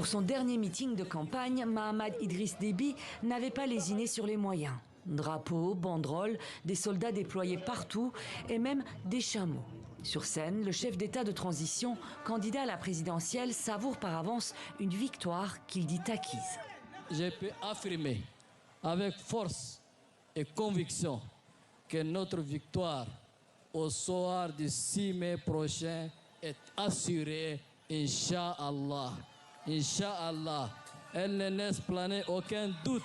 Pour son dernier meeting de campagne, Mahamad Idriss Déby n'avait pas lésiné sur les moyens. Drapeaux, banderoles, des soldats déployés partout et même des chameaux. Sur scène, le chef d'État de transition, candidat à la présidentielle, savoure par avance une victoire qu'il dit acquise. Je peux affirmer avec force et conviction que notre victoire au soir du 6 mai prochain est assurée, Inch'Allah. Inch'Allah, elle ne laisse planer aucun doute.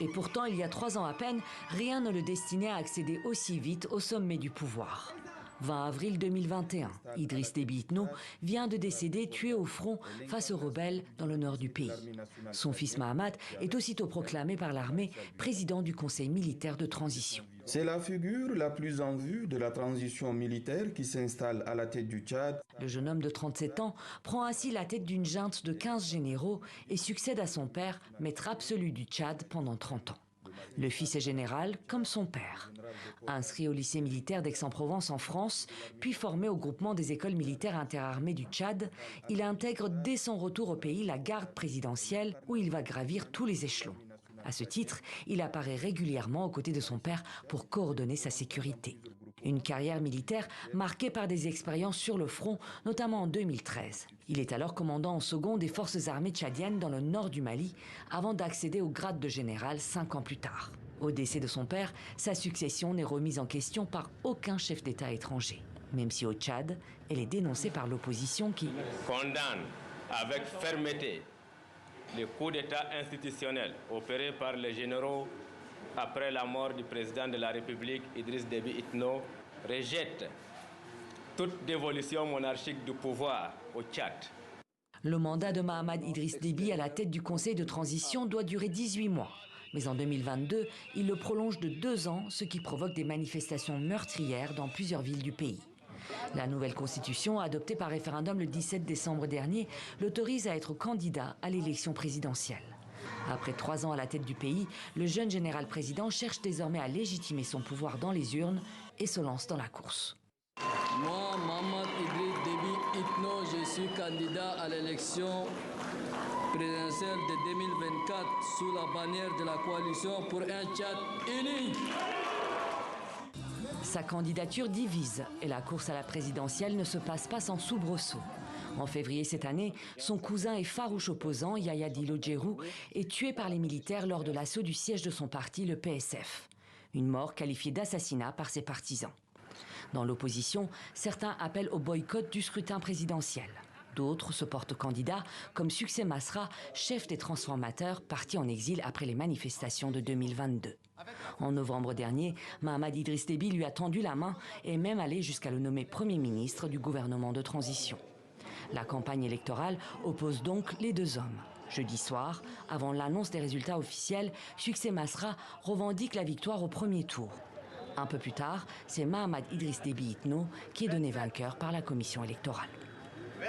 Et pourtant, il y a 3 ans à peine, rien ne le destinait à accéder aussi vite au sommet du pouvoir. 20 avril 2021, Idriss Déby Itno vient de décéder tué au front face aux rebelles dans le nord du pays. Son fils Mahamad est aussitôt proclamé par l'armée président du Conseil militaire de transition. C'est la figure la plus en vue de la transition militaire qui s'installe à la tête du Tchad. Le jeune homme de 37 ans prend ainsi la tête d'une junte de 15 généraux et succède à son père, maître absolu du Tchad pendant 30 ans. Le fils est général comme son père. Inscrit au lycée militaire d'Aix-en-Provence en France, puis formé au groupement des écoles militaires interarmées du Tchad, il intègre dès son retour au pays la garde présidentielle où il va gravir tous les échelons. À ce titre, il apparaît régulièrement aux côtés de son père pour coordonner sa sécurité. Une carrière militaire marquée par des expériences sur le front, notamment en 2013. Il est alors commandant en second des forces armées tchadiennes dans le nord du Mali, avant d'accéder au grade de général 5 ans plus tard. Au décès de son père, sa succession n'est remise en question par aucun chef d'État étranger. Même si au Tchad, elle est dénoncée par l'opposition qui condamne avec fermeté les coups d'État institutionnels opérés par les généraux après la mort du président de la République, Idriss Déby Itno, rejette toute dévolution monarchique du pouvoir au Tchad. Le mandat de Mahamad Idriss Déby à la tête du Conseil de transition doit durer 18 mois. Mais en 2022, il le prolonge de 2 ans, ce qui provoque des manifestations meurtrières dans plusieurs villes du pays. La nouvelle constitution, adoptée par référendum le 17 décembre dernier, l'autorise à être candidat à l'élection présidentielle. Après 3 ans à la tête du pays, le jeune général président cherche désormais à légitimer son pouvoir dans les urnes et se lance dans la course. Moi, Mahamad Idriss Déby Itno, je suis candidat à l'élection présidentielle de 2024 sous la bannière de la coalition pour un Tchad uni. Sa candidature divise et la course à la présidentielle ne se passe pas sans soubresaut. En février cette année, son cousin et farouche opposant, Yahya Dillo Djerou, est tué par les militaires lors de l'assaut du siège de son parti, le PSF. Une mort qualifiée d'assassinat par ses partisans. Dans l'opposition, certains appellent au boycott du scrutin présidentiel. D'autres se portent candidats, comme Succès Masra, chef des transformateurs, parti en exil après les manifestations de 2022. En novembre dernier, Mahamad Idriss Déby lui a tendu la main et même allé jusqu'à le nommer Premier ministre du gouvernement de transition. La campagne électorale oppose donc les 2 hommes. Jeudi soir, avant l'annonce des résultats officiels, Succès Masra revendique la victoire au premier tour. Un peu plus tard, c'est Mahamad Idriss Déby Itno qui est donné vainqueur par la commission électorale.